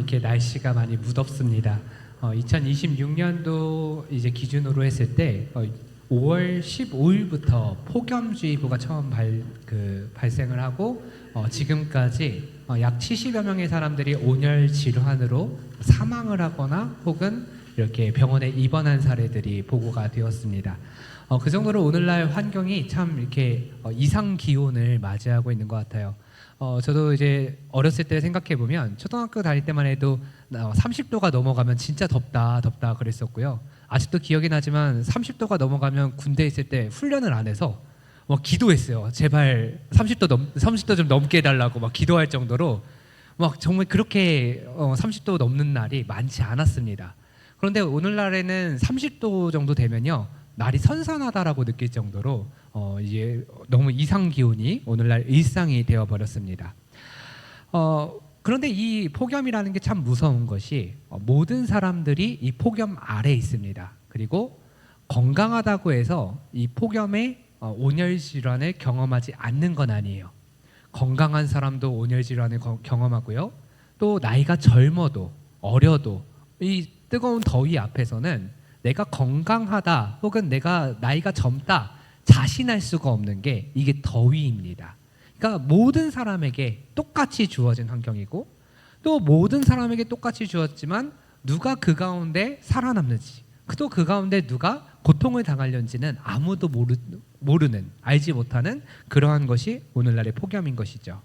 이렇게 날씨가 많이 무덥습니다. 2026년도 이제 기준으로 했을 때 5월 15일부터 폭염주의보가 처음 발생을 하고 지금까지 약 70여 명의 사람들이 온열 질환으로 사망을 하거나 혹은 이렇게 병원에 입원한 사례들이 보고가 되었습니다. 그 정도로 오늘날 환경이 참 이렇게 이상 기온을 맞이하고 있는 것 같아요. 저도 이제 어렸을 때 생각해 보면 초등학교 다닐 때만 해도 30도가 넘어가면 진짜 덥다 그랬었고요. 아직도 기억이 나지만 30도가 넘어가면 군대 있을 때 훈련을 안 해서 기도했어요. 제발 30도 좀 넘게 해달라고 막 기도할 정도로 막 정말 그렇게 30도 넘는 날이 많지 않았습니다. 그런데 오늘날에는 30도 정도 되면요, 날이 선선하다라고 느낄 정도로 이제 너무 이상 기온이 오늘날 일상이 되어 버렸습니다. 그런데 이 폭염이라는 게 참 무서운 것이 모든 사람들이 이 폭염 아래 있습니다. 그리고 건강하다고 해서 이 폭염의 온열 질환을 경험하지 않는 건 아니에요. 건강한 사람도 온열 질환을 경험하고요. 또 나이가 젊어도 어려도 이 뜨거운 더위 앞에서는 내가 건강하다 혹은 내가 나이가 젊다 자신할 수가 없는 게 이게 더위입니다. 그러니까 모든 사람에게 똑같이 주어진 환경이고 또 모든 사람에게 똑같이 주었지만 누가 그 가운데 살아남는지 또 그 가운데 누가 고통을 당하려는지는 아무도 모르는 알지 못하는 그러한 것이 오늘날의 폭염인 것이죠.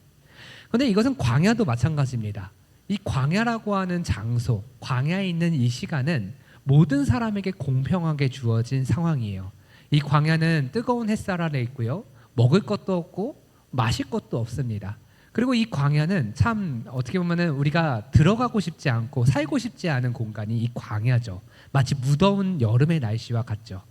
그런데 이것은 광야도 마찬가지입니다. 이 광야라고 하는 장소, 광야에 있는 이 시간은 모든 사람에게 공평하게 주어진 상황이에요. 이 광야는 뜨거운 햇살 아래 있고요. 먹을 것도 없고 마실 것도 없습니다. 그리고 이 광야는 참 어떻게 보면은 우리가 들어가고 싶지 않고 살고 싶지 않은 공간이 이 광야죠. 마치 무더운 여름의 날씨와 같죠.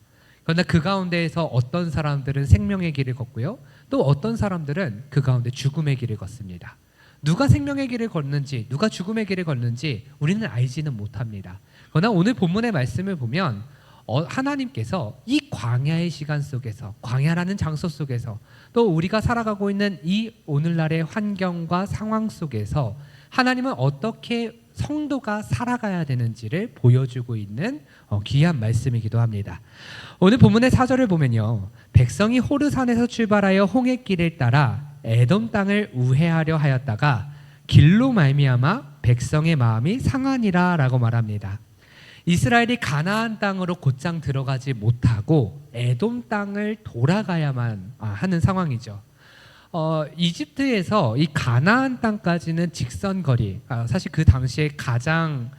그러나 그 가운데에서 어떤 사람들은 생명의 길을 걷고요. 또 어떤 사람들은 그 가운데 죽음의 길을 걷습니다. 누가 생명의 길을 걷는지 누가 죽음의 길을 걷는지 우리는 알지는 못합니다. 그러나 오늘 본문의 말씀을 보면 하나님께서 이 광야의 시간 속에서 광야라는 장소 속에서 또 우리가 살아가고 있는 이 오늘날의 환경과 상황 속에서 하나님은 어떻게 성도가 살아가야 되는지를 보여주고 있는 귀한 말씀이기도 합니다. 오늘 본문의 4절을 보면요, 백성이 호르산에서 출발하여 홍해길을 따라 에돔 땅을 우회하려 하였다가 길로 말미암아 백성의 마음이 상하니라 라고 말합니다. 이스라엘이 가나안 땅으로 곧장 들어가지 못하고 에돔 땅을 돌아가야만 하는 상황이죠. 이집트에서 이 가나안 땅까지는 직선거리, 사실 그 당시에 가장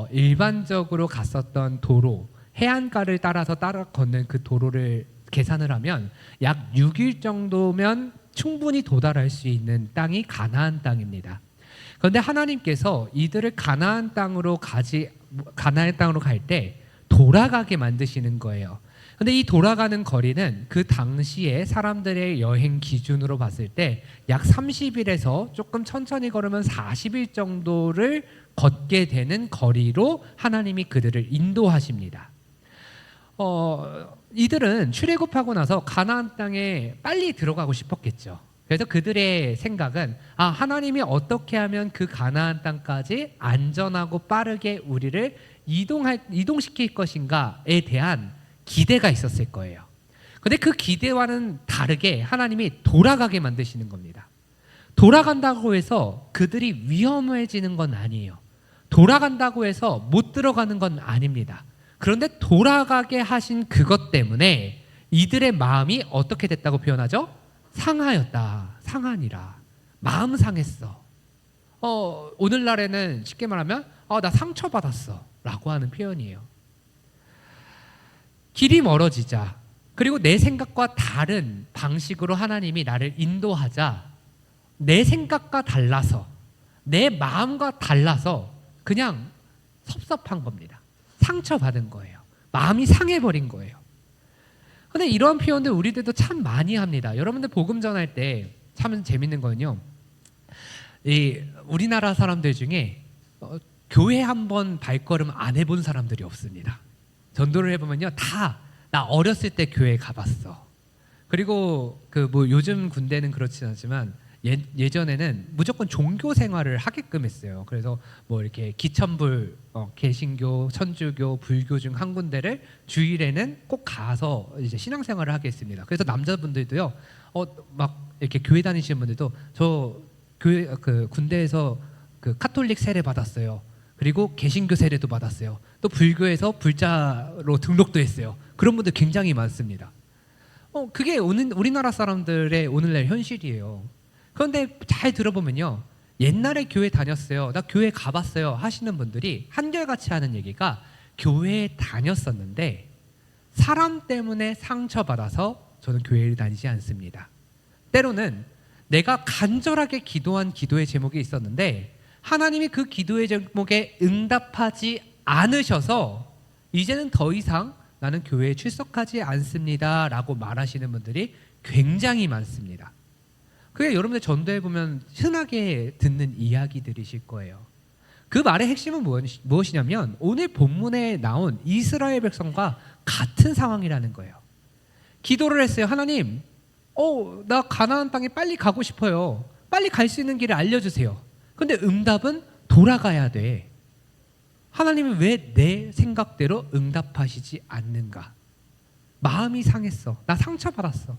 일반적으로 갔었던 도로, 해안가를 따라서 따라 걷는 그 도로를 계산을 하면 약 6일 정도면 충분히 도달할 수 있는 땅이 가나안 땅입니다. 그런데 하나님께서 이들을 가나안 땅으로 갈 때 돌아가게 만드시는 거예요. 그런데 이 돌아가는 거리는 그 당시에 사람들의 여행 기준으로 봤을 때 약 30일에서 조금 천천히 걸으면 40일 정도를 걷게 되는 거리로 하나님이 그들을 인도하십니다. 이들은 출애굽하고 나서 가나안 땅에 빨리 들어가고 싶었겠죠. 그래서 그들의 생각은 하나님이 어떻게 하면 그 가나안 땅까지 안전하고 빠르게 우리를 이동시킬 것인가에 대한 기대가 있었을 거예요. 그런데 그 기대와는 다르게 하나님이 돌아가게 만드시는 겁니다. 돌아간다고 해서 그들이 위험해지는 건 아니에요. 돌아간다고 해서 못 들어가는 건 아닙니다. 그런데 돌아가게 하신 그것 때문에 이들의 마음이 어떻게 됐다고 표현하죠? 상하였다, 상하니라. 마음 상했어. 오늘날에는 쉽게 말하면 나 상처받았어 라고 하는 표현이에요. 길이 멀어지자, 그리고 내 생각과 다른 방식으로 하나님이 나를 인도하자 내 생각과 달라서 내 마음과 달라서 그냥 섭섭한 겁니다. 상처받은 거예요. 마음이 상해버린 거예요. 근데 이런 표현들 우리들도 참 많이 합니다. 여러분들 복음 전할 때 참 재밌는 거는요, 우리나라 사람들 중에 교회 한번 발걸음 안 해본 사람들이 없습니다. 전도를 해보면요, 다 나 어렸을 때 교회 가봤어. 그리고 요즘 군대는 그렇진 않지만 예전에는 무조건 종교 생활을 하게끔 했어요. 그래서 뭐 이렇게 기천불, 개신교, 천주교, 불교 중 한 군데를 주일에는 꼭 가서 이제 신앙생활을 하게 했습니다. 그래서 남자분들도요, 막 이렇게 교회 다니시는 분들도 저 교회 그 군대에서 그 카톨릭 세례 받았어요. 그리고 개신교 세례도 받았어요. 또 불교에서 불자로 등록도 했어요. 그런 분들 굉장히 많습니다. 그게 우리나라 사람들의 오늘날 현실이에요. 그런데 잘 들어보면요, 옛날에 교회 다녔어요, 나 교회 가봤어요 하시는 분들이 한결같이 하는 얘기가, 교회에 다녔었는데 사람 때문에 상처받아서 저는 교회를 다니지 않습니다. 때로는 내가 간절하게 기도한 기도의 제목이 있었는데 하나님이 그 기도의 제목에 응답하지 않으셔서 이제는 더 이상 나는 교회에 출석하지 않습니다 라고 말하시는 분들이 굉장히 많습니다. 그게 여러분들 전도해 보면 흔하게 듣는 이야기들이실 거예요. 그 말의 핵심은 무엇이냐면 오늘 본문에 나온 이스라엘 백성과 같은 상황이라는 거예요. 기도를 했어요. 하나님, 나 가나안 땅에 빨리 가고 싶어요. 빨리 갈 수 있는 길을 알려주세요. 근데 응답은 돌아가야 돼. 하나님은 왜 내 생각대로 응답하시지 않는가? 마음이 상했어. 나 상처받았어.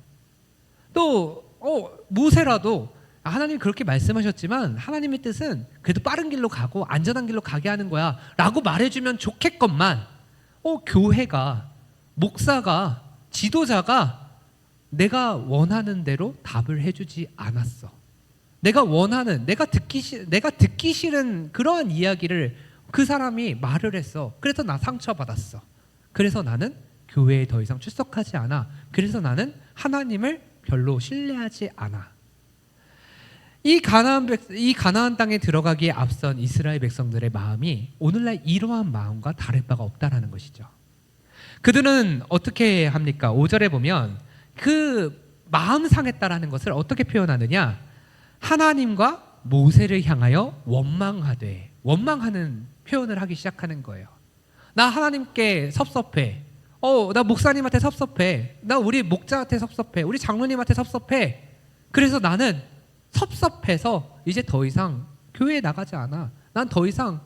또 모세라도 하나님 그렇게 말씀하셨지만 하나님의 뜻은 그래도 빠른 길로 가고 안전한 길로 가게 하는 거야 라고 말해주면 좋겠건만, 교회가, 목사가, 지도자가 내가 원하는 대로 답을 해주지 않았어. 내가 원하는, 내가 듣기 싫은 그러한 이야기를 그 사람이 말을 했어. 그래서 나 상처받았어. 그래서 나는 교회에 더 이상 출석하지 않아. 그래서 나는 하나님을 별로 신뢰하지 않아. 이 가나안 땅에 들어가기에 앞선 이스라엘 백성들의 마음이 오늘날 이러한 마음과 다를 바가 없다라는 것이죠. 그들은 어떻게 합니까? 5절에 보면 그 마음 상했다라는 것을 어떻게 표현하느냐? 하나님과 모세를 향하여 원망하되, 원망하는 표현을 하기 시작하는 거예요. 나 하나님께 섭섭해. 나 목사님한테 섭섭해. 나 우리 목자한테 섭섭해. 우리 장로님한테 섭섭해. 그래서 나는 섭섭해서 이제 더 이상 교회에 나가지 않아. 난 더 이상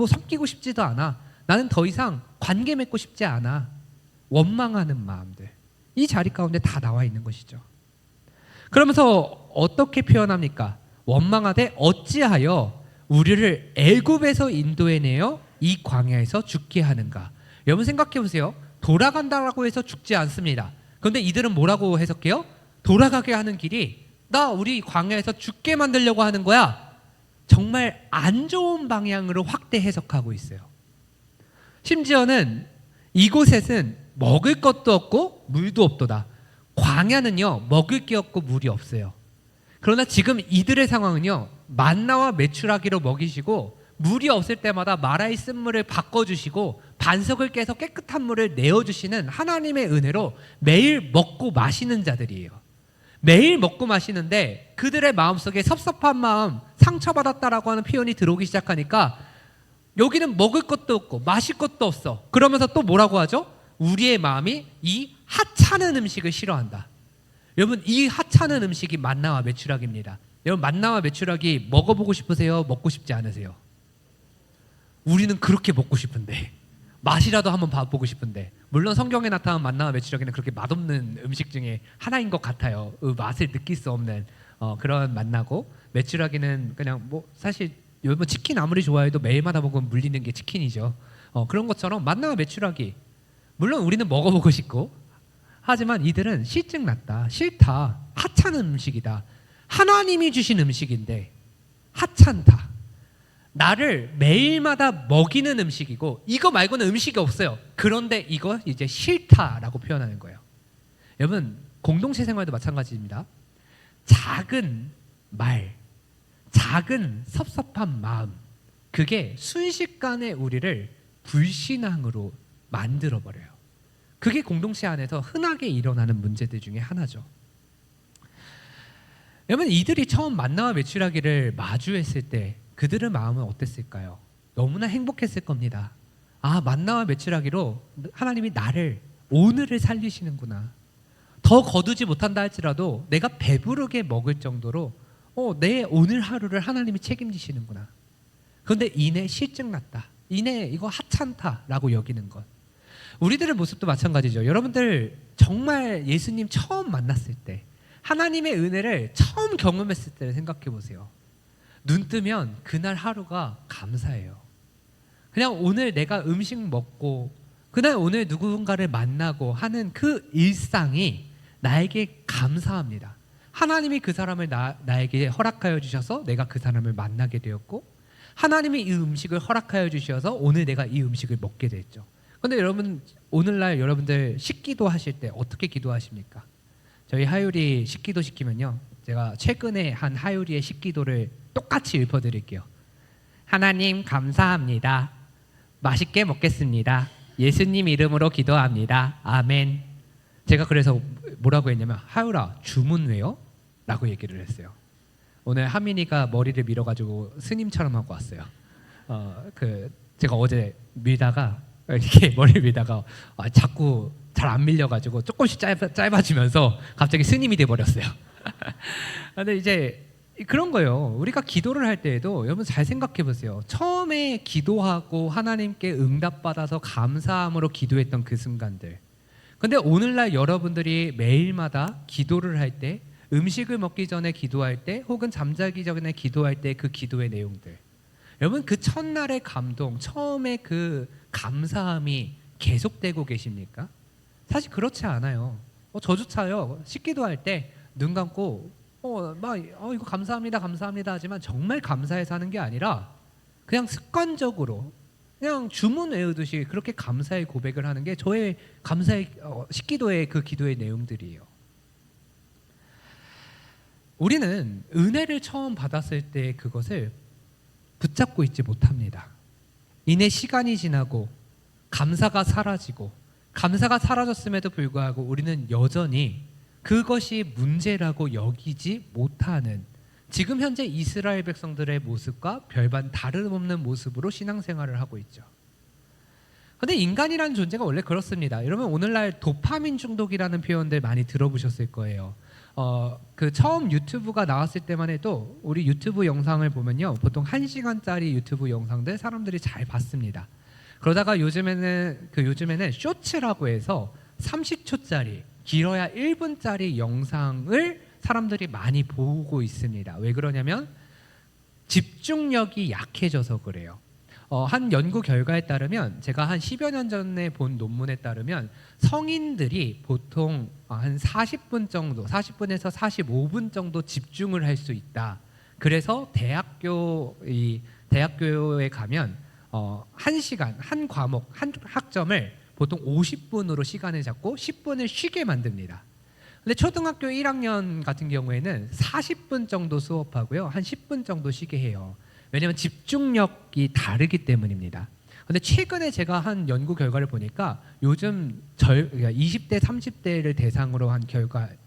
섬기고 싶지도 않아. 나는 더 이상 관계 맺고 싶지 않아. 원망하는 마음들, 이 자리 가운데 다 나와 있는 것이죠. 그러면서 어떻게 표현합니까? 원망하되 어찌하여 우리를 애굽에서 인도해내어 이 광야에서 죽게 하는가? 여러분 생각해 보세요. 돌아간다라고 해서 죽지 않습니다. 그런데 이들은 뭐라고 해석해요? 돌아가게 하는 길이 우리 광야에서 죽게 만들려고 하는 거야. 정말 안 좋은 방향으로 확대 해석하고 있어요. 심지어는 이곳에는 먹을 것도 없고 물도 없도다. 광야는요, 먹을 게 없고 물이 없어요. 그러나 지금 이들의 상황은요, 만나와 메추라기로 먹이시고 물이 없을 때마다 마라의 쓴물을 바꿔주시고 반석을 깨서 깨끗한 물을 내어주시는 하나님의 은혜로 매일 먹고 마시는 자들이에요. 매일 먹고 마시는데 그들의 마음속에 섭섭한 마음, 상처받았다라고 하는 표현이 들어오기 시작하니까 여기는 먹을 것도 없고 마실 것도 없어. 그러면서 또 뭐라고 하죠? 우리의 마음이 이 하찮은 음식을 싫어한다. 여러분, 이 하찮은 음식이 만나와 메추라기입니다. 여러분, 만나와 메추라기 먹어보고 싶으세요? 먹고 싶지 않으세요? 우리는 그렇게 먹고 싶은데, 맛이라도 한번 봐보고 싶은데, 물론 성경에 나타난 만나와 메추라기는 그렇게 맛없는 음식 중에 하나인 것 같아요. 맛을 느낄 수 없는 그런 만나고, 메추라기는 그냥 사실 여러분 치킨 아무리 좋아해도 매일마다 먹으면 물리는 게 치킨이죠. 그런 것처럼 만나와 메추라기, 물론 우리는 먹어보고 싶고, 하지만 이들은 실증 났다, 싫다, 하찮은 음식이다. 하나님이 주신 음식인데 하찮다. 나를 매일마다 먹이는 음식이고 이거 말고는 음식이 없어요. 그런데 이거 이제 싫다라고 표현하는 거예요. 여러분, 공동체 생활도 마찬가지입니다. 작은 말, 작은 섭섭한 마음, 그게 순식간에 우리를 불신앙으로 만들어버려요. 그게 공동체 안에서 흔하게 일어나는 문제들 중에 하나죠. 여러분, 이들이 처음 만나와 메추라기를 마주했을 때 그들의 마음은 어땠을까요? 너무나 행복했을 겁니다. 만나와 메추라기로 하나님이 오늘을 살리시는구나. 더 거두지 못한다 할지라도 내가 배부르게 먹을 정도로 내 오늘 하루를 하나님이 책임지시는구나. 그런데 이내 실증 났다, 이내 이거 하찮다라고 여기는 것. 우리들의 모습도 마찬가지죠. 여러분들 정말 예수님 처음 만났을 때, 하나님의 은혜를 처음 경험했을 때를 생각해 보세요. 눈 뜨면 그날 하루가 감사해요. 그냥 오늘 내가 음식 먹고, 그날 오늘 누군가를 만나고 하는 그 일상이 나에게 감사합니다. 하나님이 그 사람을 나에게 허락하여 주셔서 내가 그 사람을 만나게 되었고, 하나님이 이 음식을 허락하여 주셔서 오늘 내가 이 음식을 먹게 됐죠. 그런데 여러분, 오늘날 여러분들 식기도 하실 때 어떻게 기도하십니까? 저희 하율이 식기도 시키면요, 제가 최근에 한 하율이의 식기도를 똑같이 읊어드릴게요. 하나님 감사합니다. 맛있게 먹겠습니다. 예수님 이름으로 기도합니다. 아멘. 제가 그래서 뭐라고 했냐면, 하율아 주문 외워? 라고 얘기를 했어요. 오늘 하민이가 머리를 밀어가지고 스님처럼 하고 왔어요. 제가 어제 밀다가 이렇게 머리를 밀다가 자꾸 잘 안 밀려가지고 조금씩 짧아지면서 갑자기 스님이 돼버렸어요. 근데 이제 그런 거예요. 우리가 기도를 할 때에도 여러분 잘 생각해 보세요. 처음에 기도하고 하나님께 응답받아서 감사함으로 기도했던 그 순간들. 근데 오늘날 여러분들이 매일마다 기도를 할 때, 음식을 먹기 전에 기도할 때, 혹은 잠자기 전에 기도할 때 그 기도의 내용들, 여러분 그 첫날의 감동, 처음에 그 감사함이 계속되고 계십니까? 사실 그렇지 않아요. 저조차요, 식기도 할 때 눈 감고 이거 감사합니다 감사합니다 하지만 정말 감사해서 하는 게 아니라 그냥 습관적으로 그냥 주문 외우듯이 그렇게 감사의 고백을 하는 게 저의 감사의 식기도의 그 기도의 내용들이에요. 우리는 은혜를 처음 받았을 때 그것을 붙잡고 있지 못합니다. 이내 시간이 지나고 감사가 사라지고, 감사가 사라졌음에도 불구하고 우리는 여전히 그것이 문제라고 여기지 못하는, 지금 현재 이스라엘 백성들의 모습과 별반 다름없는 모습으로 신앙생활을 하고 있죠. 그런데 인간이라는 존재가 원래 그렇습니다. 여러분 오늘날 도파민 중독이라는 표현들 많이 들어보셨을 거예요. 그 처음 유튜브가 나왔을 때만 해도 우리 유튜브 영상을 보면요, 보통 1시간짜리 유튜브 영상들 사람들이 잘 봤습니다. 그러다가 요즘에는 쇼츠라고 해서 30초짜리, 길어야 1분짜리 영상을 사람들이 많이 보고 있습니다. 왜 그러냐면 집중력이 약해져서 그래요. 한 연구 결과에 따르면, 제가 한 10여 년 전에 본 논문에 따르면 성인들이 보통 한 40분 정도, 40분에서 45분 정도 집중을 할 수 있다. 그래서 대학교에 가면 한 시간, 한 과목, 한 학점을 보통 50분으로 시간을 잡고 10분을 쉬게 만듭니다. 근데 초등학교 1학년 같은 경우에는 40분 정도 수업하고요, 한 10분 정도 쉬게 해요. 왜냐하면 집중력이 다르기 때문입니다. 근데 최근에 제가 한 연구 결과를 보니까 요즘 20대, 30대를 대상으로 한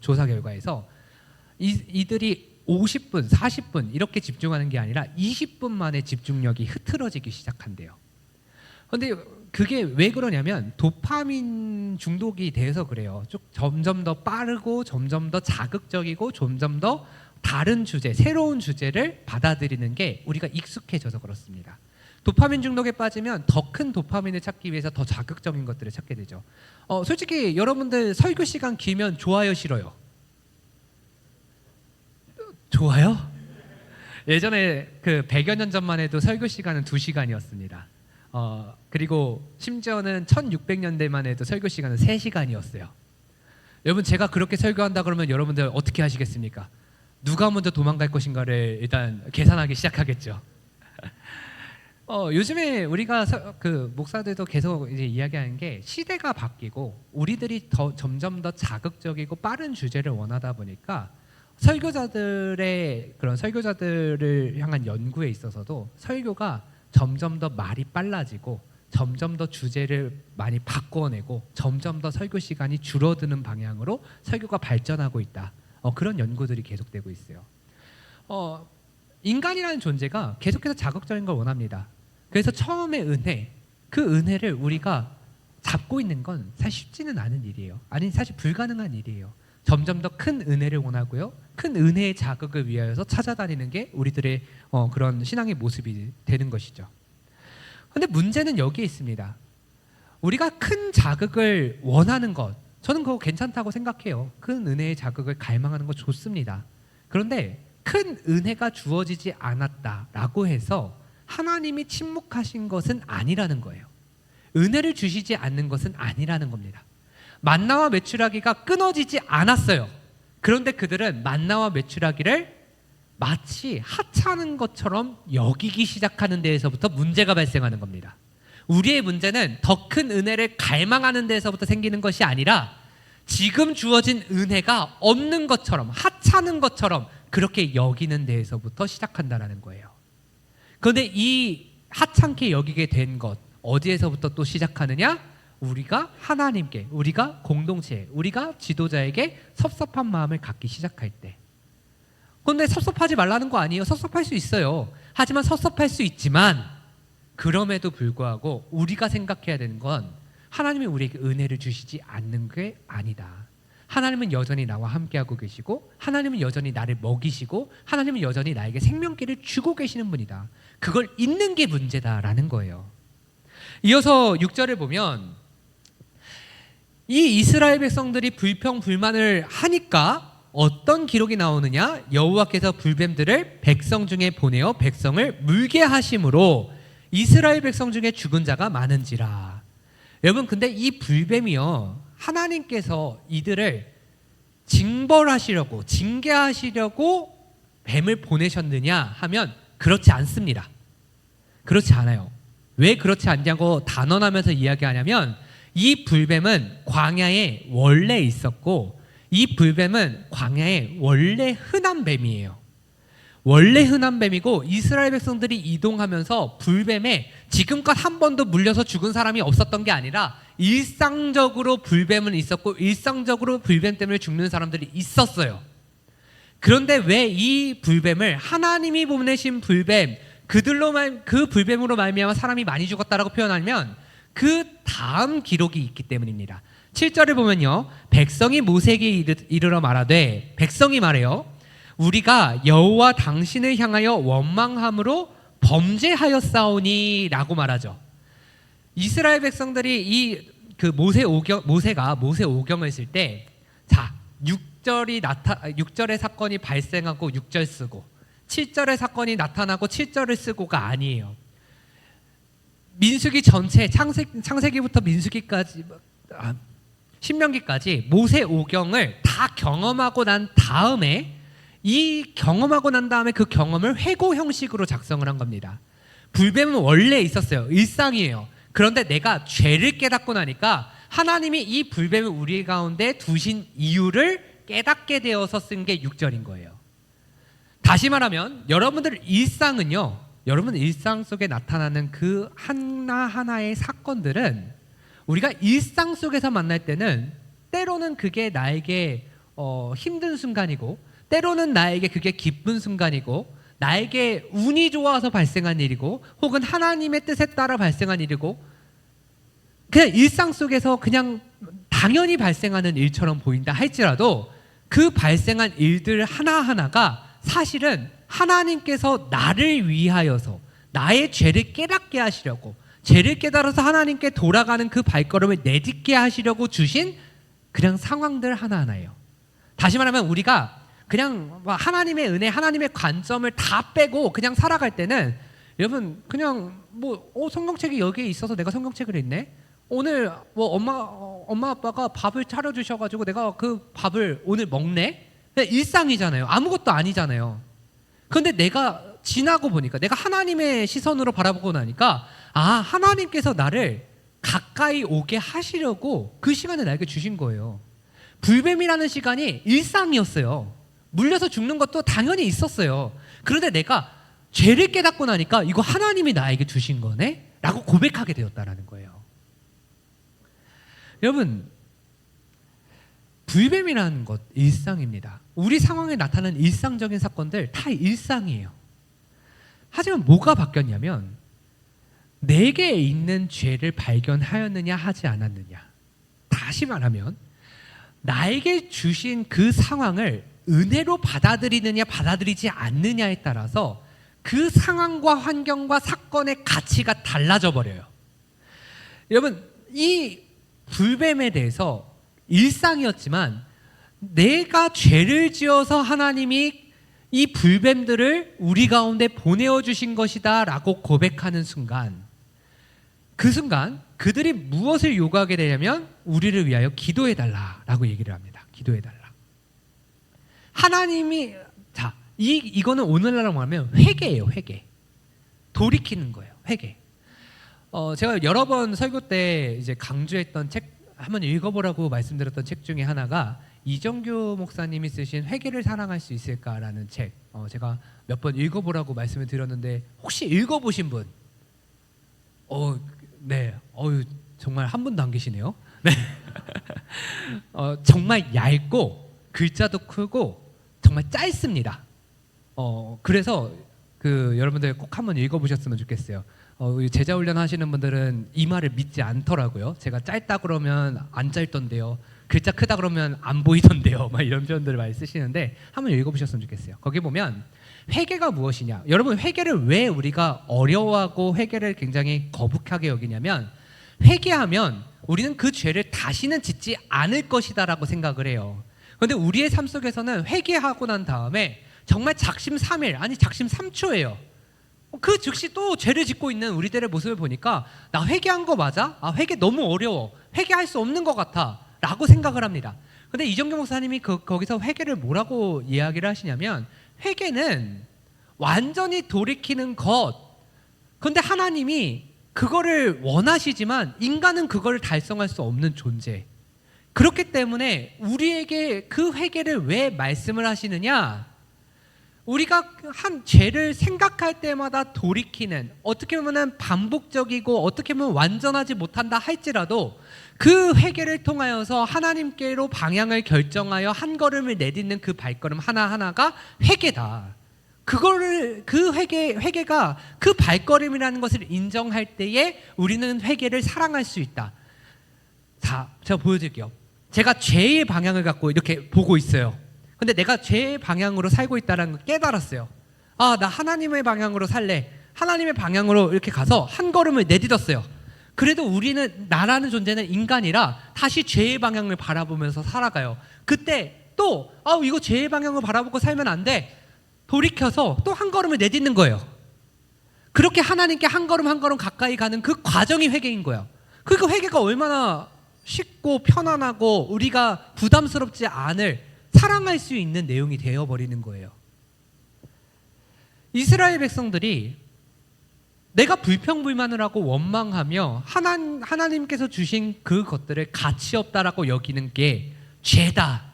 조사 결과에서 이들이 50분, 40분 이렇게 집중하는 게 아니라 20분 만에 집중력이 흐트러지기 시작한대요. 근데 그게 왜 그러냐면 도파민 중독이 돼서 그래요. 점점 더 빠르고 점점 더 자극적이고 점점 더 다른 주제, 새로운 주제를 받아들이는 게 우리가 익숙해져서 그렇습니다. 도파민 중독에 빠지면 더 큰 도파민을 찾기 위해서 더 자극적인 것들을 찾게 되죠. 솔직히 여러분들 설교 시간 길면 좋아요, 싫어요? 좋아요? 예전에 그 100여 년 전만 해도 설교 시간은 2시간이었습니다. 그리고 심지어는 1600년대만 해도 설교 시간은 3시간이었어요. 여러분 제가 그렇게 설교한다 그러면 여러분들 어떻게 하시겠습니까? 누가 먼저 도망갈 것인가를 일단 계산하기 시작하겠죠. 요즘에 우리가 그 목사들도 계속 이제 이야기하는 게, 시대가 바뀌고 우리들이 점점 더 자극적이고 빠른 주제를 원하다 보니까 설교자들을 향한 연구에 있어서도 설교가 점점 더 말이 빨라지고 점점 더 주제를 많이 바꿔내고 점점 더 설교 시간이 줄어드는 방향으로 설교가 발전하고 있다. 그런 연구들이 계속되고 있어요. 인간이라는 존재가 계속해서 자극적인 걸 원합니다. 그래서 처음에 그 은혜를 우리가 잡고 있는 건 사실 쉽지는 않은 일이에요. 아니 사실 불가능한 일이에요. 점점 더 큰 은혜를 원하고요. 큰 은혜의 자극을 위하여서 찾아다니는 게 우리들의 그런 신앙의 모습이 되는 것이죠. 그런데 문제는 여기에 있습니다. 우리가 큰 자극을 원하는 것, 저는 그거 괜찮다고 생각해요. 큰 은혜의 자극을 갈망하는 거 좋습니다. 그런데 큰 은혜가 주어지지 않았다라고 해서 하나님이 침묵하신 것은 아니라는 거예요. 은혜를 주시지 않는 것은 아니라는 겁니다. 만나와 메추라기가 끊어지지 않았어요. 그런데 그들은 만나와 메추라기를 마치 하찮은 것처럼 여기기 시작하는 데에서부터 문제가 발생하는 겁니다. 우리의 문제는 더 큰 은혜를 갈망하는 데에서부터 생기는 것이 아니라 지금 주어진 은혜가 없는 것처럼, 하찮은 것처럼 그렇게 여기는 데에서부터 시작한다는 거예요. 그런데 이 하찮게 여기게 된 것, 어디에서부터 또 시작하느냐? 우리가 하나님께, 우리가 공동체, 우리가 지도자에게 섭섭한 마음을 갖기 시작할 때. 그런데 섭섭하지 말라는 거 아니에요. 섭섭할 수 있어요. 하지만 섭섭할 수 있지만 그럼에도 불구하고 우리가 생각해야 되는 건 하나님이 우리에게 은혜를 주시지 않는 게 아니다. 하나님은 여전히 나와 함께하고 계시고 하나님은 여전히 나를 먹이시고 하나님은 여전히 나에게 생명기를 주고 계시는 분이다. 그걸 잊는 게 문제다라는 거예요. 이어서 6절을 보면 이 이스라엘 백성들이 불평불만을 하니까 어떤 기록이 나오느냐? 여호와께서 불뱀들을 백성 중에 보내어 백성을 물게 하심으로 이스라엘 백성 중에 죽은 자가 많은지라. 여러분, 근데 이 불뱀이요, 하나님께서 이들을 징벌하시려고, 징계하시려고 뱀을 보내셨느냐 하면 그렇지 않습니다. 그렇지 않아요. 왜 그렇지 않냐고 단언하면서 이야기하냐면 이 불뱀은 광야에 원래 있었고 이 불뱀은 광야에 원래 흔한 뱀이에요. 원래 흔한 뱀이고 이스라엘 백성들이 이동하면서 불뱀에 지금껏 한 번도 물려서 죽은 사람이 없었던 게 아니라 일상적으로 불뱀은 있었고 일상적으로 불뱀 때문에 죽는 사람들이 있었어요. 그런데 왜 이 불뱀을 하나님이 보내신 불뱀, 그 불뱀으로 말미암아 사람이 많이 죽었다라고 표현하면 그 다음 기록이 있기 때문입니다. 7절을 보면요, 백성이 모세에게 이르러 말하되, 백성이 말해요, 우리가 여호와 당신을 향하여 원망함으로 범죄하였사오니 라고 말하죠. 이스라엘 백성들이 모세가 모세 오경을 쓸 때, 자, 6절의 사건이 발생하고 6절 쓰고 7절의 사건이 나타나고 7절을 쓰고가 아니에요. 민수기 전체, 창세기부터 민수기까지, 신명기까지 모세 오경을 다 경험하고 난 다음에 그 경험을 회고 형식으로 작성을 한 겁니다. 불뱀은 원래 있었어요. 일상이에요. 그런데 내가 죄를 깨닫고 나니까 하나님이 이 불뱀을 우리 가운데 두신 이유를 깨닫게 되어서 쓴 게 6절인 거예요. 다시 말하면 여러분들 일상은요, 여러분 일상 속에 나타나는 그 하나하나의 사건들은 우리가 일상 속에서 만날 때는 때로는 그게 나에게 힘든 순간이고 때로는 나에게 그게 기쁜 순간이고 나에게 운이 좋아서 발생한 일이고 혹은 하나님의 뜻에 따라 발생한 일이고 그냥 일상 속에서 그냥 당연히 발생하는 일처럼 보인다 할지라도 그 발생한 일들 하나하나가 사실은 하나님께서 나를 위하여서 나의 죄를 깨닫게 하시려고, 죄를 깨달아서 하나님께 돌아가는 그 발걸음을 내딛게 하시려고 주신 그냥 상황들 하나하나예요. 다시 말하면 우리가 그냥 하나님의 은혜, 하나님의 관점을 다 빼고 그냥 살아갈 때는 여러분 그냥 성경책이 여기에 있어서 내가 성경책을 읽네. 오늘 엄마 아빠가 밥을 차려주셔가지고 내가 그 밥을 오늘 먹네. 일상이잖아요. 아무것도 아니잖아요. 그런데 내가 지나고 보니까, 내가 하나님의 시선으로 바라보고 나니까 하나님께서 나를 가까이 오게 하시려고 그 시간을 나에게 주신 거예요. 불뱀이라는 시간이 일상이었어요. 물려서 죽는 것도 당연히 있었어요. 그런데 내가 죄를 깨닫고 나니까 이거 하나님이 나에게 주신 거네? 라고 고백하게 되었다는 거예요. 여러분, 불뱀이라는 것 일상입니다. 우리 상황에 나타나는 일상적인 사건들 다 일상이에요. 하지만 뭐가 바뀌었냐면 내게 있는 죄를 발견하였느냐 하지 않았느냐. 다시 말하면 나에게 주신 그 상황을 은혜로 받아들이느냐 받아들이지 않느냐에 따라서 그 상황과 환경과 사건의 가치가 달라져 버려요. 여러분, 이 불뱀에 대해서 일상이었지만 내가 죄를 지어서 하나님이 이 불뱀들을 우리 가운데 보내어 주신 것이다 라고 고백하는 순간, 그 순간 그들이 무엇을 요구하게 되냐면 우리를 위하여 기도해 달라라고 얘기를 합니다. 기도해 달라. 하나님이 이거는 오늘날로 말하면 회개예요. 회개. 돌이키는 거예요. 회개. 제가 여러 번 설교 때 이제 강조했던 책 한번 읽어보라고 말씀드렸던 책 중에 하나가 이정규 목사님이 쓰신 회개를 사랑할 수 있을까라는 책. 제가 몇 번 읽어보라고 말씀을 드렸는데 혹시 읽어보신 분? 네. 정말 한 분도 안 계시네요. 네. 정말 얇고 글자도 크고 정말 짧습니다. 그래서 여러분들 꼭 한번 읽어보셨으면 좋겠어요. 제자 훈련 하시는 분들은 이 말을 믿지 않더라고요. 제가 짧다 그러면 안 짧던데요. 글자 크다 그러면 안 보이던데요. 막 이런 표현들을 많이 쓰시는데 한번 읽어보셨으면 좋겠어요. 거기 보면 회개가 무엇이냐. 여러분, 회개를 왜 우리가 어려워하고 회개를 굉장히 거북하게 여기냐면 회개하면 우리는 그 죄를 다시는 짓지 않을 것이다라고 생각을 해요. 그런데 우리의 삶 속에서는 회개하고 난 다음에 정말 작심삼일, 아니 작심삼초예요. 그 즉시 또 죄를 짓고 있는 우리들의 모습을 보니까 나 회개한 거 맞아? 회개 너무 어려워. 회개할 수 없는 것 같아 라고 생각을 합니다. 근데 이정규 목사님이 거기서 회개를 뭐라고 이야기를 하시냐면 회개는 완전히 돌이키는 것. 그런데 하나님이 그거를 원하시지만 인간은 그걸 달성할 수 없는 존재. 그렇기 때문에 우리에게 그 회개를 왜 말씀을 하시느냐? 우리가 한 죄를 생각할 때마다 돌이키는, 어떻게 보면 반복적이고 어떻게 보면 완전하지 못한다 할지라도 그 회개를 통하여서 하나님께로 방향을 결정하여 한 걸음을 내딛는 그 발걸음 하나하나가 회개다. 그 회개가 그 발걸음이라는 것을 인정할 때에 우리는 회개를 사랑할 수 있다. 자, 제가 보여드릴게요. 제가 죄의 방향을 갖고 이렇게 보고 있어요. 근데 내가 죄의 방향으로 살고 있다는 걸 깨달았어요. 나 하나님의 방향으로 살래. 하나님의 방향으로 이렇게 가서 한 걸음을 내딛었어요. 그래도 우리는, 나라는 존재는 인간이라 다시 죄의 방향을 바라보면서 살아가요. 그때 또 이거 죄의 방향을 바라보고 살면 안 돼. 돌이켜서 또 한 걸음을 내딛는 거예요. 그렇게 하나님께 한 걸음 한 걸음 가까이 가는 그 과정이 회개인 거예요. 그러니까 회개가 얼마나 쉽고 편안하고 우리가 부담스럽지 않을, 사랑할 수 있는 내용이 되어버리는 거예요. 이스라엘 백성들이 내가 불평불만을 하고 원망하며 하나님께서 주신 그 것들을 가치 없다라고 여기는 게 죄다.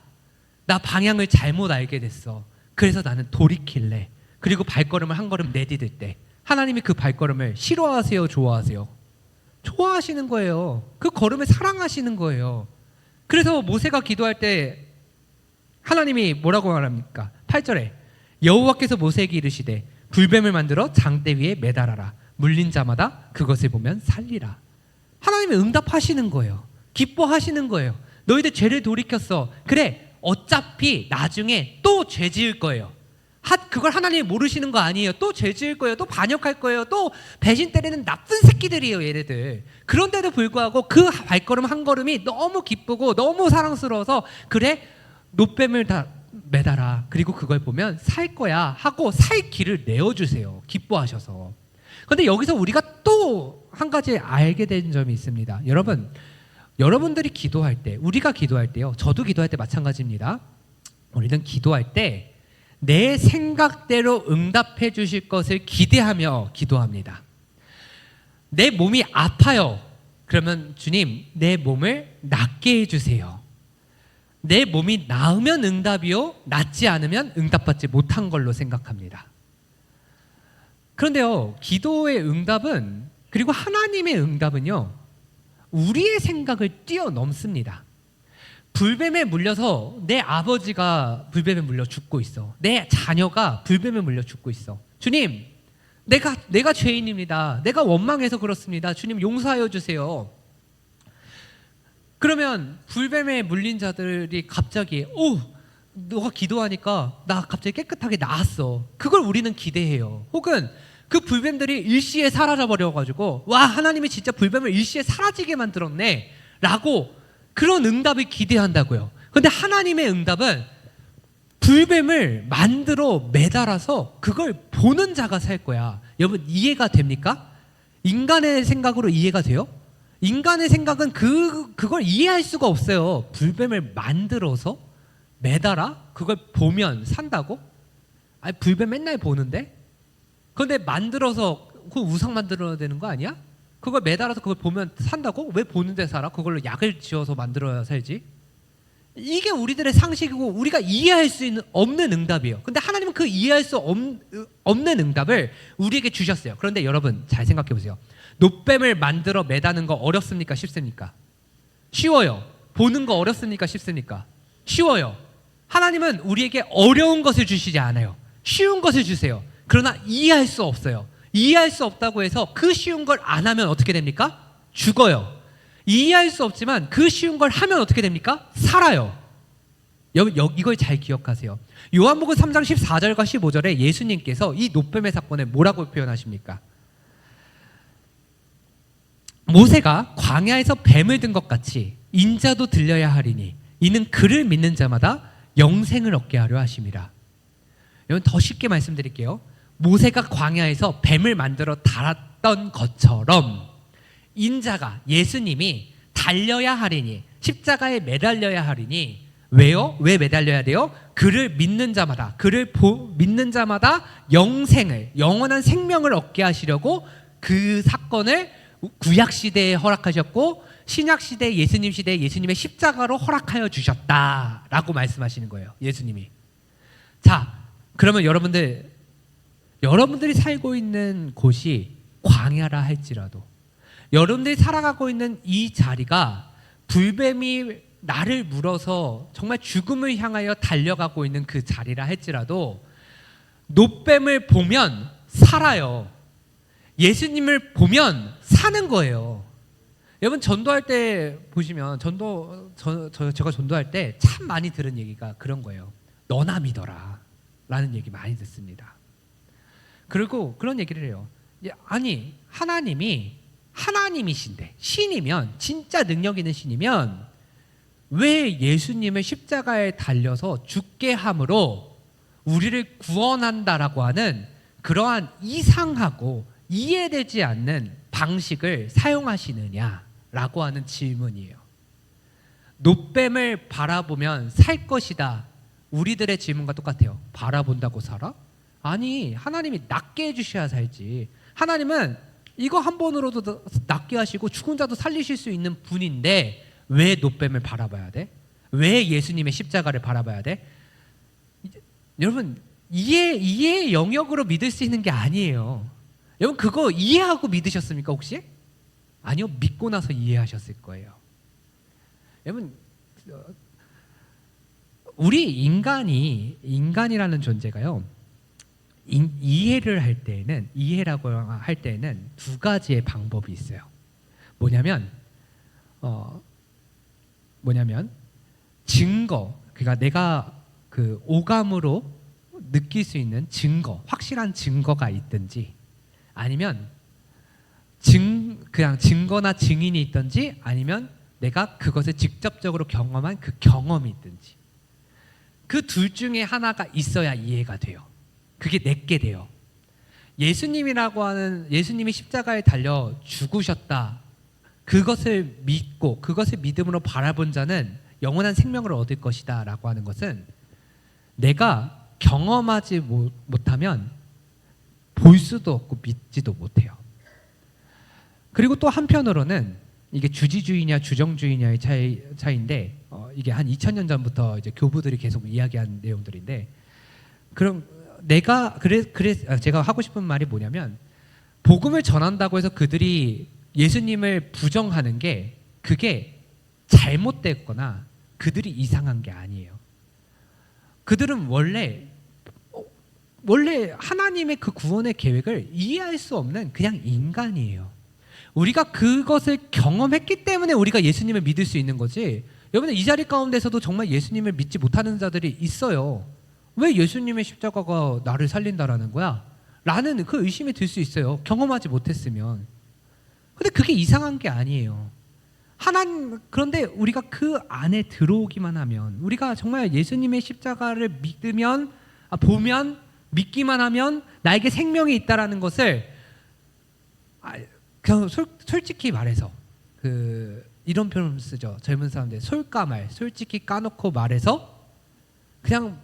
나 방향을 잘못 알게 됐어. 그래서 나는 돌이킬래. 그리고 발걸음을 한 걸음 내디딜 때 하나님이 그 발걸음을 싫어하세요, 좋아하세요? 좋아하시는 거예요. 그 걸음을 사랑하시는 거예요. 그래서 모세가 기도할 때 하나님이 뭐라고 말합니까? 8절에 여호와께서 모세에게 이르시되 불뱀을 만들어 장대 위에 매달아라. 물린 자마다 그것을 보면 살리라. 하나님이 응답하시는 거예요. 기뻐하시는 거예요. 너희들 죄를 돌이켰어. 그래, 어차피 나중에 또 죄 지을 거예요. 그걸 하나님이 모르시는 거 아니에요. 또 죄 지을 거예요. 또 반역할 거예요. 또 배신 때리는 나쁜 새끼들이에요, 얘네들. 그런데도 불구하고 그 발걸음 한 걸음이 너무 기쁘고 너무 사랑스러워서 그래, 노뱀을 다 매달아. 그리고 그걸 보면 살 거야 하고 살 길을 내어주세요. 기뻐하셔서. 그런데 여기서 우리가 또 한 가지 알게 된 점이 있습니다. 여러분들이 기도할 때, 우리가 기도할 때요, 저도 기도할 때 마찬가지입니다. 우리는 기도할 때 내 생각대로 응답해 주실 것을 기대하며 기도합니다. 내 몸이 아파요. 그러면 주님, 내 몸을 낫게 해주세요. 내 몸이 나으면 응답이요, 낫지 않으면 응답받지 못한 걸로 생각합니다. 그런데요, 기도의 응답은, 그리고 하나님의 응답은요, 우리의 생각을 뛰어넘습니다. 불뱀에 물려서 내 아버지가 불뱀에 물려 죽고 있어. 내 자녀가 불뱀에 물려 죽고 있어. 주님, 내가 죄인입니다. 내가 원망해서 그렇습니다. 주님, 용서하여 주세요. 그러면 불뱀에 물린 자들이 갑자기 너가 기도하니까 나 갑자기 깨끗하게 나았어. 그걸 우리는 기대해요. 혹은 그 불뱀들이 일시에 사라져버려가지고 와, 하나님이 진짜 불뱀을 일시에 사라지게 만들었네 라고 그런 응답을 기대한다고요. 근데 하나님의 응답은 불뱀을 만들어 매달아서 그걸 보는 자가 살 거야. 여러분, 이해가 됩니까? 인간의 생각으로 이해가 돼요? 인간의 생각은 그걸 이해할 수가 없어요. 불뱀을 만들어서 매달아? 그걸 보면 산다고? 아니, 불뱀 맨날 보는데? 그런데 만들어서 그 우상 만들어야 되는 거 아니야? 그걸 매달아서 그걸 보면 산다고? 왜 보는데 살아? 그걸로 약을 지어서 만들어야 살지? 이게 우리들의 상식이고 우리가 이해할 수 없는 응답이에요. 근데 하나님은 그 이해할 수 없는 응답을 우리에게 주셨어요. 그런데 여러분 잘 생각해 보세요. 놋뱀을 만들어 매다는 거 어렵습니까? 쉽습니까? 쉬워요. 보는 거 어렵습니까? 쉽습니까? 쉬워요. 하나님은 우리에게 어려운 것을 주시지 않아요. 쉬운 것을 주세요. 그러나 이해할 수 없어요. 이해할 수 없다고 해서 그 쉬운 걸 안 하면 어떻게 됩니까? 죽어요. 이해할 수 없지만 그 쉬운 걸 하면 어떻게 됩니까? 살아요. 이걸 잘 기억하세요. 요한복음 3장 14절과 15절에 예수님께서 이 놋뱀의 사건을 뭐라고 표현하십니까? 모세가 광야에서 뱀을 든 것 같이 인자도 들려야 하리니 이는 그를 믿는 자마다 영생을 얻게 하려 하심이라. 여러분, 더 쉽게 말씀드릴게요. 모세가 광야에서 뱀을 만들어 달았던 것처럼 인자가, 예수님이 달려야 하리니, 십자가에 매달려야 하리니, 왜요? 왜 매달려야 돼요? 그를 믿는 자마다, 믿는 자마다 영원한 생명을 얻게 하시려고 그 사건을 구약시대에 허락하셨고 신약시대, 예수님 시대에 예수님의 십자가로 허락하여 주셨다라고 말씀하시는 거예요. 예수님이. 자, 그러면 여러분들이 살고 있는 곳이 광야라 할지라도, 여러분들이 살아가고 있는 이 자리가 불뱀이 나를 물어서 정말 죽음을 향하여 달려가고 있는 그 자리라 할지라도 놋뱀을 보면 살아요. 예수님을 보면 사는 거예요. 여러분, 전도할 때 보시면 제가 전도할 때 참 많이 들은 얘기가 그런 거예요. 너나 믿어라 라는 얘기 많이 듣습니다. 그리고 그런 얘기를 해요. 아니, 하나님이신데, 신이면, 진짜 능력 있는 신이면 왜 예수님을 십자가에 달려서 죽게 함으로 우리를 구원한다라고 하는 그러한 이상하고 이해되지 않는 방식을 사용하시느냐라고 하는 질문이에요. 놋뱀을 바라보면 살 것이다. 우리들의 질문과 똑같아요. 바라본다고 살아? 아니, 하나님이 낫게 해주셔야 살지. 하나님은 이거 한 번으로도 낫게 하시고 죽은 자도 살리실 수 있는 분인데 왜 놋뱀을 바라봐야 돼? 왜 예수님의 십자가를 바라봐야 돼? 여러분, 이해의 영역으로 믿을 수 있는 게 아니에요. 여러분, 그거 이해하고 믿으셨습니까 혹시? 아니요, 믿고 나서 이해하셨을 거예요. 여러분, 우리 인간이라는 존재가요, 이해라고 할 때에는 두 가지의 방법이 있어요. 뭐냐면 증거, 그러니까 내가 그 오감으로 느낄 수 있는 증거, 확실한 증거가 있든지, 아니면 그냥 증거나 증인이 있든지, 아니면 내가 그것을 직접적으로 경험한 그 경험이 있든지, 그 둘 중에 하나가 있어야 이해가 돼요. 그게 내게 돼요. 예수님이 십자가에 달려 죽으셨다, 그것을 믿고 그것을 믿음으로 바라본 자는 영원한 생명을 얻을 것이다 라고 하는 것은 내가 경험하지 못하면 볼 수도 없고 믿지도 못해요. 그리고 또 한편으로는 이게 주지주의냐 주정주의냐의 차이인데, 이게 한 2000년 전부터 이제 교부들이 계속 이야기한 내용들인데, 그럼 제가 하고 싶은 말이 뭐냐면, 복음을 전한다고 해서 그들이 예수님을 부정하는 게 그게 잘못됐거나 그들이 이상한 게 아니에요. 그들은 원래 하나님의 그 구원의 계획을 이해할 수 없는 그냥 인간이에요. 우리가 그것을 경험했기 때문에 우리가 예수님을 믿을 수 있는 거지. 여러분, 이 자리 가운데서도 정말 예수님을 믿지 못하는 자들이 있어요. 왜 예수님의 십자가가 나를 살린다라는 거야? 라는 그 의심이 들 수 있어요. 경험하지 못했으면. 근데 그게 이상한 게 아니에요. 그런데 우리가 그 안에 들어오기만 하면, 우리가 정말 예수님의 십자가를 보면, 믿기만 하면 나에게 생명이 있다라는 것을, 그냥 솔직히 말해서, 이런 표현을 쓰죠. 젊은 사람들, 솔까말, 솔직히 까놓고 말해서 그냥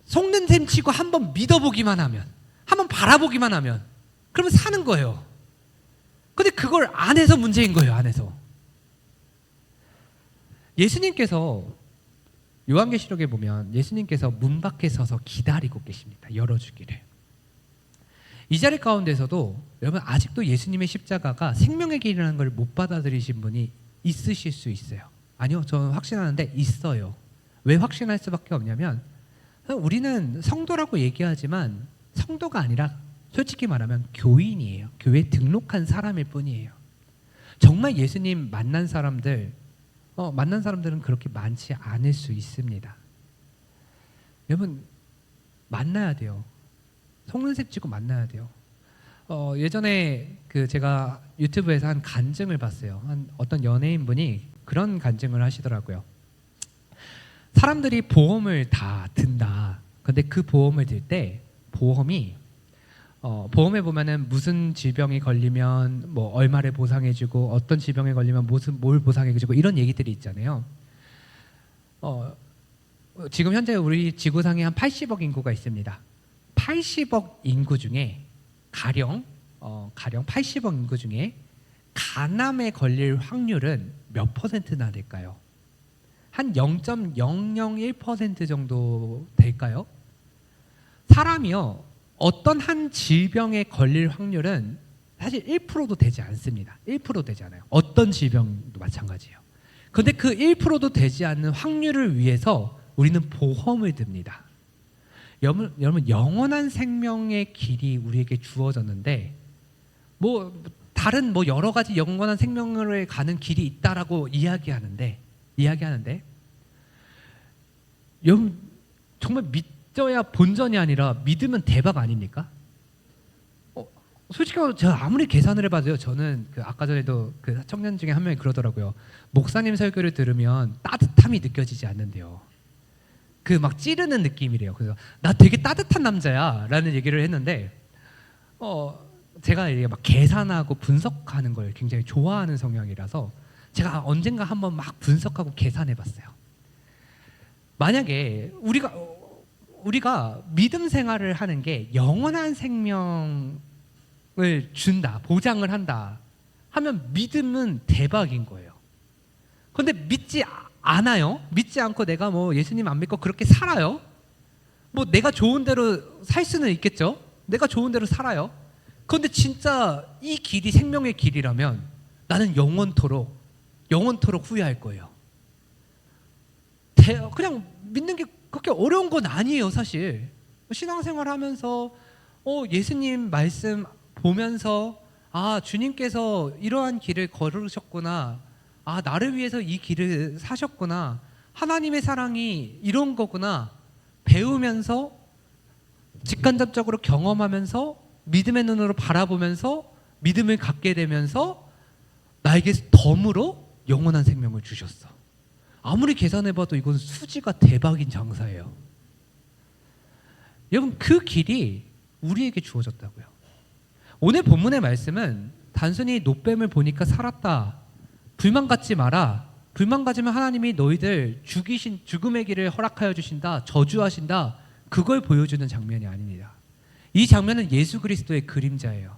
속는 셈 치고 한번 믿어보기만 하면, 한번 바라보기만 하면, 그러면 사는 거예요. 근데 그걸 안 해서 문제인 거예요. 안 해서. 예수님께서 요한계시록에 보면 예수님께서 문 밖에 서서 기다리고 계십니다. 열어주기를. 이 자리 가운데서도 여러분, 아직도 예수님의 십자가가 생명의 길이라는 걸 못 받아들이신 분이 있으실 수 있어요. 아니요, 저는 확신하는데 있어요. 왜 확신할 수밖에 없냐면, 우리는 성도라고 얘기하지만 성도가 아니라 솔직히 말하면 교인이에요. 교회에 등록한 사람일 뿐이에요. 정말 예수님 만난 사람들은 그렇게 많지 않을 수 있습니다. 여러분, 만나야 돼요. 속는셈 치고 만나야 돼요. 예전에 제가 유튜브에서 한 간증을 봤어요. 어떤 연예인분이 그런 간증을 하시더라고요. 사람들이 보험을 다 든다. 근데 그 보험을 들 때 보험에 보면은 무슨 질병이 걸리면 뭐 얼마를 보상해주고, 어떤 질병에 걸리면 뭘 보상해주고, 이런 얘기들이 있잖아요. 지금 현재 우리 지구상에 한 80억 인구가 있습니다. 80억 인구 중에 가령 80억 인구 중에 간암에 걸릴 확률은 몇 퍼센트나 될까요? 한 0.001% 정도 될까요? 사람이요, 어떤 한 질병에 걸릴 확률은 사실 1%도 되지 않습니다. 1% 되지 않아요. 어떤 질병도 마찬가지예요. 그런데 그 1%도 되지 않는 확률을 위해서 우리는 보험을 듭니다. 여러분, 영원한 생명의 길이 우리에게 주어졌는데, 다른 여러 가지 영원한 생명을 가는 길이 있다라고 이야기하는데, 여러분, 정말 믿어야 본전이 아니라 믿으면 대박 아닙니까? 솔직히 제가 아무리 계산을 해봐도요, 저는 아까 전에도 청년 중에 한 명이 그러더라고요. 목사님 설교를 들으면 따뜻함이 느껴지지 않는데요. 막 찌르는 느낌이래요. 그래서 나 되게 따뜻한 남자야 라는 얘기를 했는데, 제가 이게 막 계산하고 분석하는 걸 굉장히 좋아하는 성향이라서 제가 언젠가 한번 막 분석하고 계산해봤어요. 만약에 우리가 믿음 생활을 하는 게 영원한 생명을 준다, 보장을 한다 하면 믿음은 대박인 거예요. 그런데 믿지 않고 내가 예수님 안 믿고 그렇게 살아요. 내가 좋은 대로 살 수는 있겠죠. 내가 좋은 대로 살아요. 그런데 진짜 이 길이 생명의 길이라면 나는 영원토록 후회할 거예요. 그냥 믿는 게 그렇게 어려운 건 아니에요, 사실. 신앙생활 하면서 예수님 말씀 보면서, 주님께서 이러한 길을 걸으셨구나, 나를 위해서 이 길을 사셨구나, 하나님의 사랑이 이런 거구나 배우면서, 직간접적으로 경험하면서, 믿음의 눈으로 바라보면서 믿음을 갖게 되면서 나에게 덤으로 영원한 생명을 주셨어. 아무리 계산해봐도 이건 수지가 대박인 장사예요. 여러분, 그 길이 우리에게 주어졌다고요. 오늘 본문의 말씀은 단순히 노뱀을 보니까 살았다, 불만 갖지 마라, 불만 가지면 하나님이 너희들 죽음의 길을 허락하여 주신다, 저주하신다, 그걸 보여주는 장면이 아닙니다. 이 장면은 예수 그리스도의 그림자예요.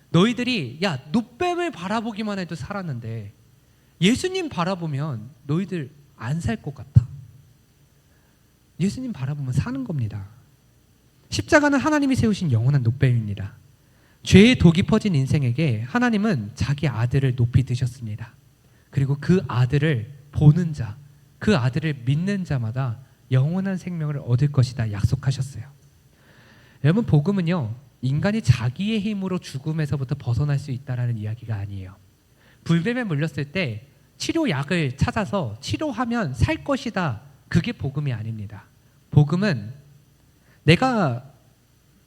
너희들이 노뱀을 바라보기만 해도 살았는데 예수님 바라보면 너희들 안 살 것 같아. 예수님 바라보면 사는 겁니다. 십자가는 하나님이 세우신 영원한 노뱀입니다. 죄의 독이 퍼진 인생에게 하나님은 자기 아들을 높이 드셨습니다. 그리고 그 아들을 보는 자, 그 아들을 믿는 자마다 영원한 생명을 얻을 것이다 약속하셨어요. 여러분, 복음은요, 인간이 자기의 힘으로 죽음에서부터 벗어날 수 있다라는 이야기가 아니에요. 불뱀에 물렸을 때 치료약을 찾아서 치료하면 살 것이다. 그게 복음이 아닙니다. 복음은 내가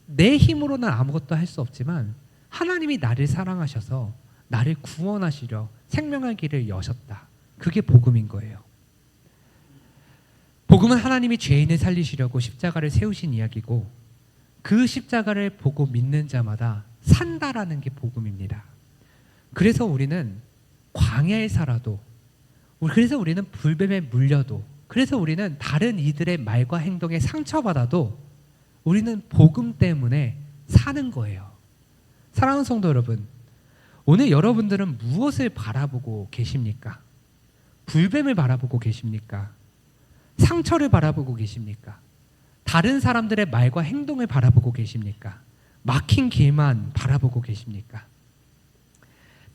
내 힘으로는 아무것도 할 수 없지만 하나님이 나를 사랑하셔서 나를 구원하시려 생명의 길을 여셨다. 그게 복음인 거예요. 복음은 하나님이 죄인을 살리시려고 십자가를 세우신 이야기고 그 십자가를 보고 믿는 자마다 산다라는 게 복음입니다. 그래서 우리는 광야에 살아도, 그래서 우리는 불뱀에 물려도, 그래서 우리는 다른 이들의 말과 행동에 상처받아도 우리는 복음 때문에 사는 거예요. 사랑하는 성도 여러분, 오늘 여러분들은 무엇을 바라보고 계십니까? 불뱀을 바라보고 계십니까? 상처를 바라보고 계십니까? 다른 사람들의 말과 행동을 바라보고 계십니까? 막힌 길만 바라보고 계십니까?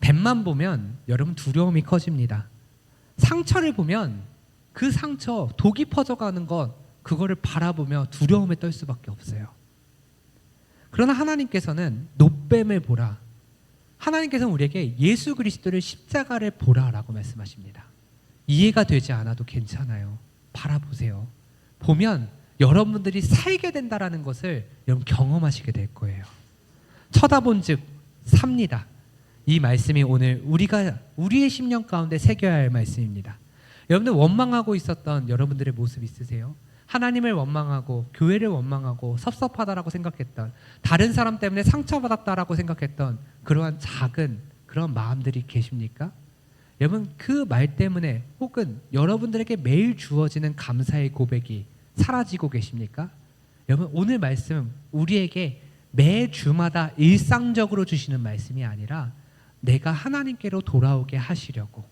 뱀만 보면 여러분 두려움이 커집니다. 상처를 보면 그 상처, 독이 퍼져가는 것, 그거를 바라보며 두려움에 떨 수밖에 없어요. 그러나 하나님께서는 놋뱀을 보라. 하나님께서는 우리에게 예수 그리스도를 십자가를 보라라고 말씀하십니다. 이해가 되지 않아도 괜찮아요. 바라보세요. 보면 여러분들이 살게 된다라는 것을 여러분 경험하시게 될 거예요. 쳐다본 즉 삽니다. 이 말씀이 오늘 우리의 심령 가운데 새겨야 할 말씀입니다. 여러분들 원망하고 있었던 여러분들의 모습 있으세요? 하나님을 원망하고 교회를 원망하고 섭섭하다라고 생각했던, 다른 사람 때문에 상처받았다라고 생각했던 그러한 작은 그런 마음들이 계십니까? 여러분 그 말 때문에 혹은 여러분들에게 매일 주어지는 감사의 고백이 사라지고 계십니까? 여러분 오늘 말씀 우리에게 매 주마다 일상적으로 주시는 말씀이 아니라 내가 하나님께로 돌아오게 하시려고,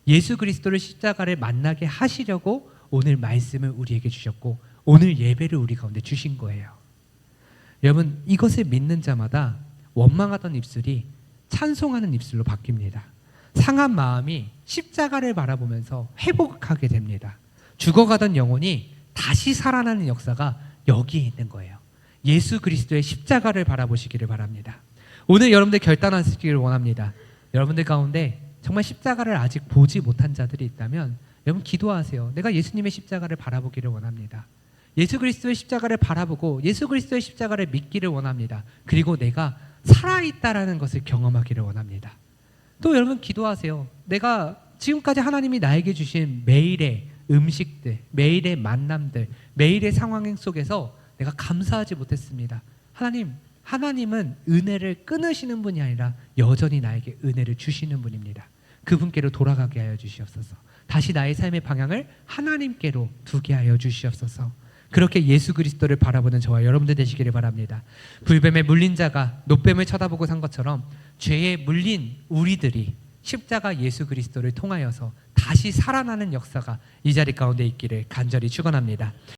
예수 그리스도를 십자가를 만나게 하시려고 오늘 말씀을 우리에게 주셨고 오늘 예배를 우리 가운데 주신 거예요. 여러분 이것을 믿는 자마다 원망하던 입술이 찬송하는 입술로 바뀝니다. 상한 마음이 십자가를 바라보면서 회복하게 됩니다. 죽어가던 영혼이 다시 살아나는 역사가 여기에 있는 거예요. 예수 그리스도의 십자가를 바라보시기를 바랍니다. 오늘 여러분들 결단하시기를 원합니다. 여러분들 가운데 정말 십자가를 아직 보지 못한 자들이 있다면 여러분 기도하세요. 내가 예수님의 십자가를 바라보기를 원합니다. 예수 그리스도의 십자가를 바라보고 예수 그리스도의 십자가를 믿기를 원합니다. 그리고 내가 살아있다라는 것을 경험하기를 원합니다. 또 여러분 기도하세요. 내가 지금까지 하나님이 나에게 주신 매일의 음식들, 매일의 만남들, 매일의 상황 속에서 내가 감사하지 못했습니다. 하나님은 은혜를 끊으시는 분이 아니라 여전히 나에게 은혜를 주시는 분입니다. 그분께로 돌아가게 하여 주시옵소서. 다시 나의 삶의 방향을 하나님께로 두게 하여 주시옵소서. 그렇게 예수 그리스도를 바라보는 저와 여러분들 되시기를 바랍니다. 불뱀에 물린 자가 놋뱀을 쳐다보고 산 것처럼 죄에 물린 우리들이 십자가 예수 그리스도를 통하여서 다시 살아나는 역사가 이 자리 가운데 있기를 간절히 축원합니다.